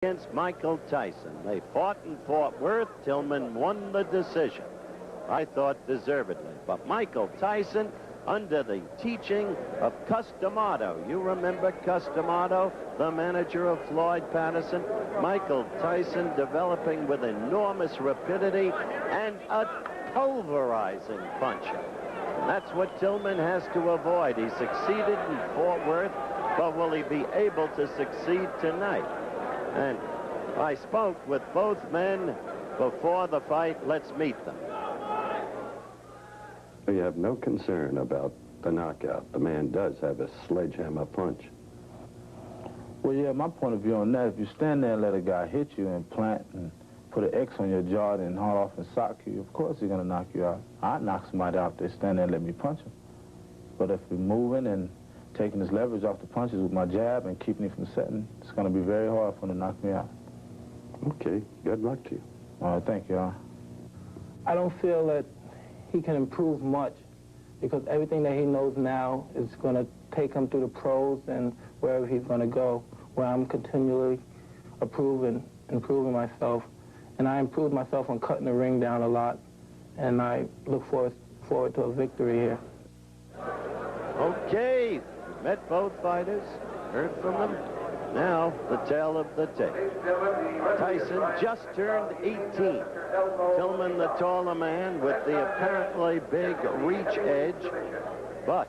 against Michael Tyson. They fought in Fort Worth. Tillman won the decision. I thought deservedly. But Michael Tyson, under the teaching of Customato. You remember Customato, the manager of Floyd Patterson? Michael Tyson developing with enormous rapidity and a pulverizing puncher. And that's what Tillman has to avoid. He succeeded in Fort Worth, but will he be able to succeed tonight? And I spoke with both men before the fight. Let's meet them. You have no concern about the knockout. The man does have a sledgehammer punch. Well, yeah, my point of view on that, if you stand there and let a guy hit you and plant and put an X on your jaw and haul off and sock you, of course he's going to knock you out. I'd knock somebody out there, stand there and let me punch him. But if we're moving and taking his leverage off the punches with my jab and keeping him from setting, it's going to be very hard for him to knock me out. Okay, good luck to you. All right, thank you. I don't feel that he can improve much because everything that he knows now is going to take him through the pros and wherever he's going to go, where I'm continually improving myself. And I improved myself on cutting the ring down a lot, and I look forward to a victory here. Okay, met both fighters, heard from them. Now, the tale of the tape. Tyson just turned 18. Tillman, the taller man, with the apparently big reach edge. But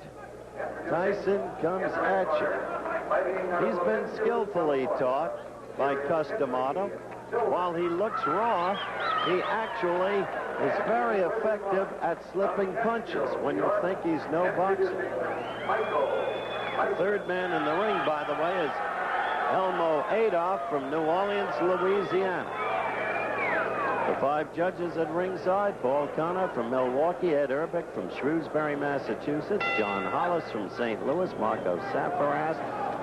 Tyson comes at you. He's been skillfully taught by Customato. While he looks raw, he actually is very effective at slipping punches when you think he's no boxer. The third man in the ring, by the way, is Elmo Adolph from New Orleans, Louisiana. The five judges at ringside: Paul Connor from Milwaukee, Ed Urbick from Shrewsbury, Massachusetts, John Hollis from St. Louis, Marco Safaras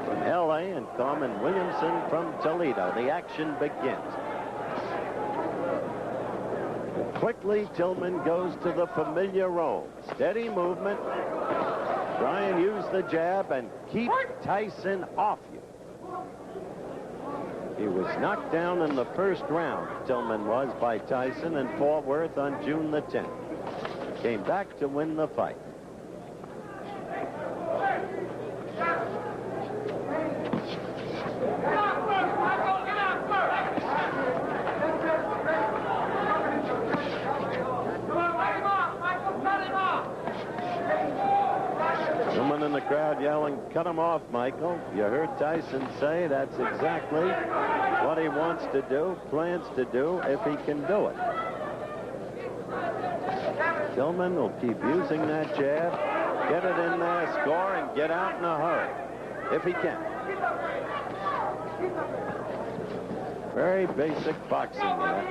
from L.A., and Carmen Williamson from Toledo. The action begins. Quickly, Tillman goes to the familiar role. Steady movement. Try and use the jab and keep Tyson off you. He was knocked down in the first round, Tillman was, by Tyson in Fort Worth on June the 10th. Came back to win the fight. Someone in the crowd yelling, "Cut him off, Michael." You heard Tyson say that's exactly what he wants to do, plans to do, if he can do it. Tillman will keep using that jab, get it in there, score, and get out in a hurry, if he can. Very basic boxing there.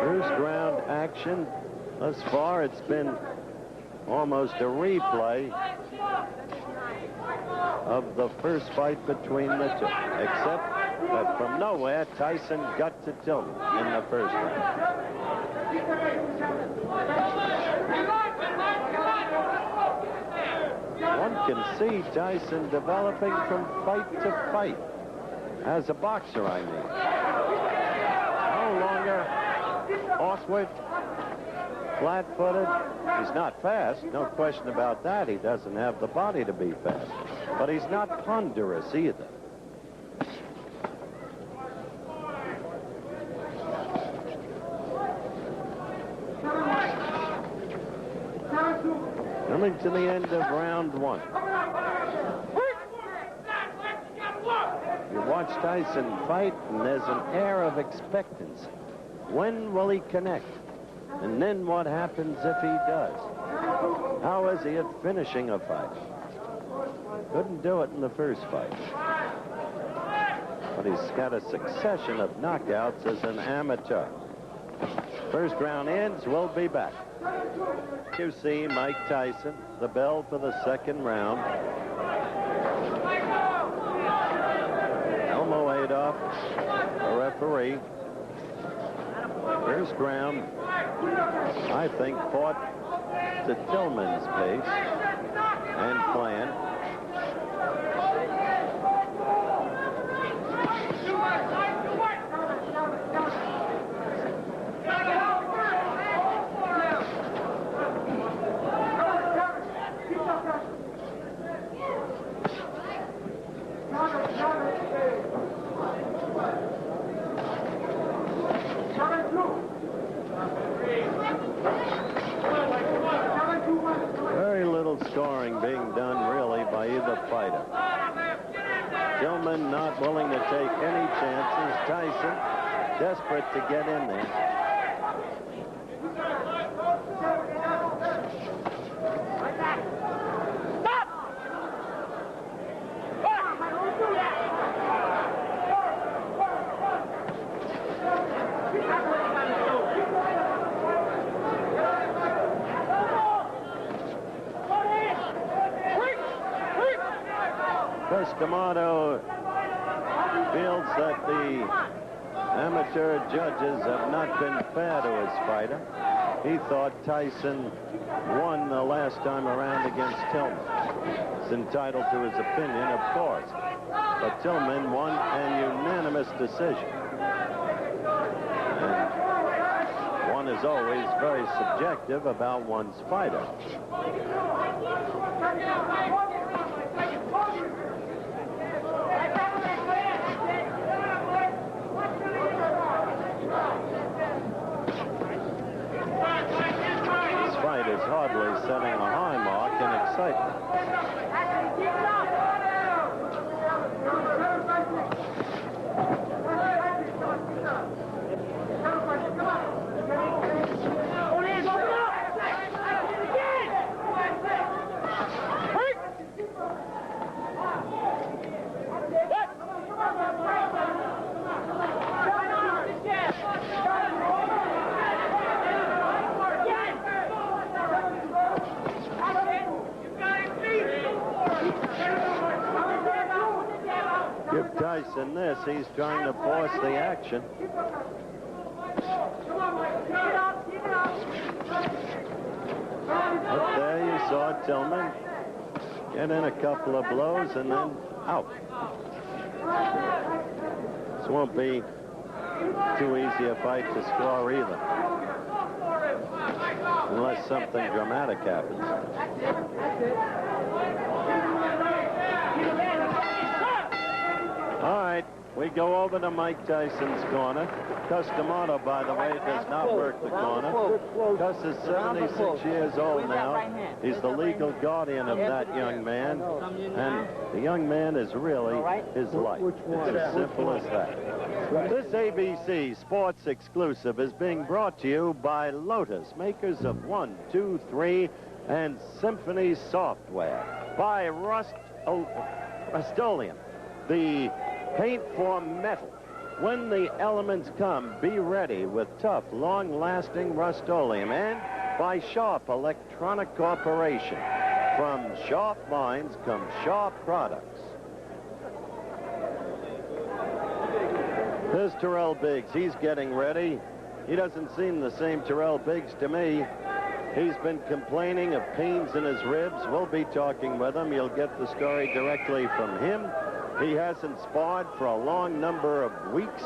First round action. Thus far, it's been almost a replay of the first fight between the two, except that from nowhere, Tyson got to Tillman in the first round. One can see Tyson developing from fight to fight. As a boxer, I mean. No longer awkward, flat-footed. He's not fast, no question about that. He doesn't have the body to be fast. But he's not ponderous either. Coming to the end of round one. You watch Tyson fight, and there's an air of expectancy. When will he connect? And then what happens if he does? How is he at finishing a fight? Couldn't do it in the first fight. But he's got a succession of knockouts as an amateur. First round ends. We'll be back. You see Mike Tyson, the bell for the second round. Elmo Adolph, the referee. First round, I think, fought to Tillman's pace and plan. Very little scoring being done, really, by either fighter. Tillman not willing to take any chances. Tyson desperate to get in there. D'Amato feels that the amateur judges have not been fair to his fighter. He thought Tyson won the last time around against Tillman. He's entitled to his opinion, of course. But Tillman won an unanimous decision. And one is always very subjective about one's fighter. Is hardly setting a high mark in excitement. Give Tyson this. He's trying to force the action. Up there you saw Tillman get in a couple of blows and then out. This won't be too easy a fight to score either, unless something dramatic happens. All right, we go over to Mike Tyson's corner. D'Amato, by the way, does not work the corner. Gus is 76 years old now. He's the legal guardian of that young man. And the young man is really his life. It's as simple as that. This ABC Sports Exclusive is being brought to you by Lotus, makers of 1, 2, 3, and Symphony Software. By Rust-Oleum, the paint for metal. When the elements come, be ready with tough, long-lasting Rust-Oleum. And by Sharp Electronic Corporation. From sharp minds come sharp products. There's Terrell Biggs. He's getting ready. He doesn't seem the same Terrell Biggs to me. He's been complaining of pains in his ribs. We'll be talking with him. You'll get the story directly from him. He hasn't sparred for a long number of weeks.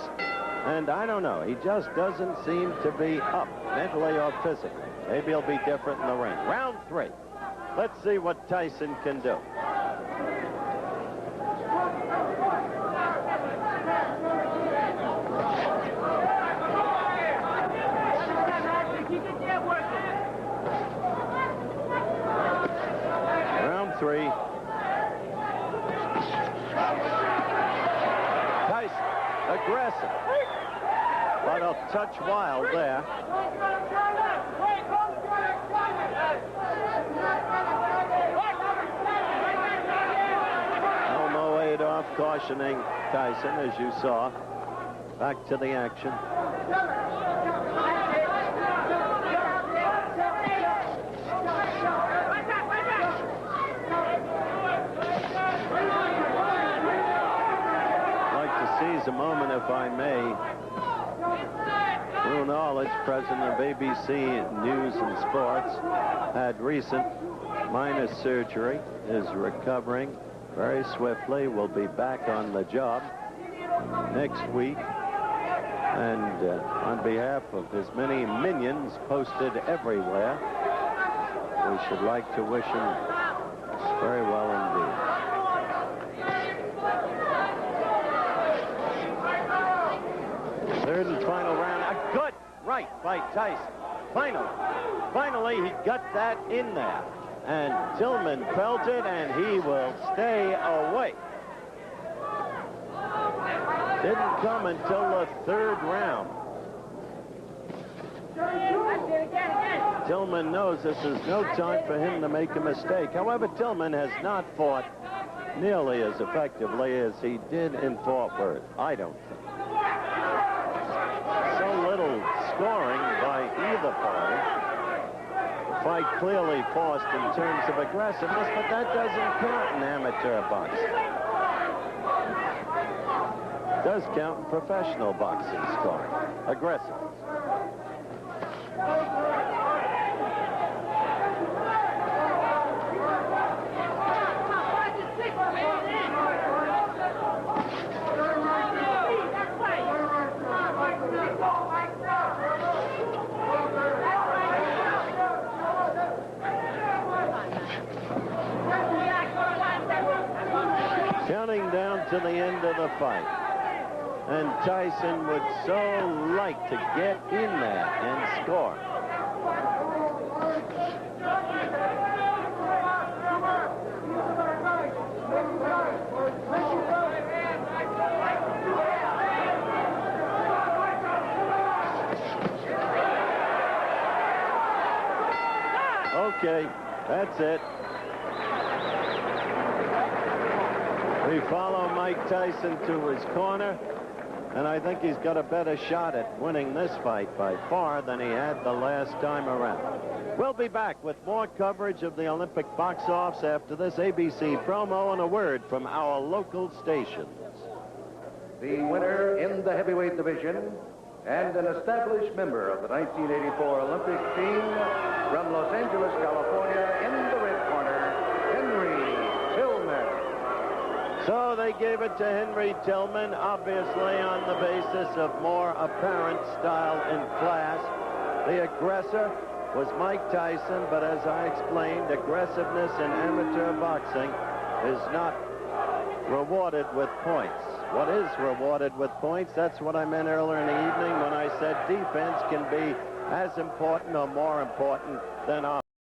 And I don't know. He just doesn't seem to be up, mentally or physically. Maybe he'll be different in the ring. Round 3. Let's see what Tyson can do. Round 3. Tyson, aggressive, but a touch wild there. off, cautioning Tyson, as you saw. Back to the action. I'd like to seize a moment, if I may. Lou Knowledge, president of ABC News and Sports, had recent minor surgery, is recovering very swiftly, will be back on the job next week. And on behalf of his many minions posted everywhere, we should like to wish him very well indeed. Third and final round. A good right by Tyson. Finally, he got that in there. And Tillman felt it, and he will stay away. Didn't come until the third round. Tillman knows this is no time for him to make a mistake. However, Tillman has not fought nearly as effectively as he did in Fort Worth, I don't think. So little scoring by either party. The fight clearly forced in terms of aggressiveness, but that doesn't count in amateur boxing. It does count in professional boxing scoring. Aggressiveness. Counting down to the end of the fight. And Tyson would so like to get in there and score. Okay, that's it. We follow Mike Tyson to his corner, and I think he's got a better shot at winning this fight by far than he had the last time around. We'll be back with more coverage of the Olympic box-offs after this ABC promo and a word from our local stations. The winner in the heavyweight division and an established member of the 1984 Olympic team from Los Angeles, California, in the red corner, Tillman. So they gave it to Henry Tillman, obviously on the basis of more apparent style and class. The aggressor was Mike Tyson, but as I explained, aggressiveness in amateur boxing is not rewarded with points. What is rewarded with points? That's what I meant earlier in the evening when I said defense can be as important or more important than offense.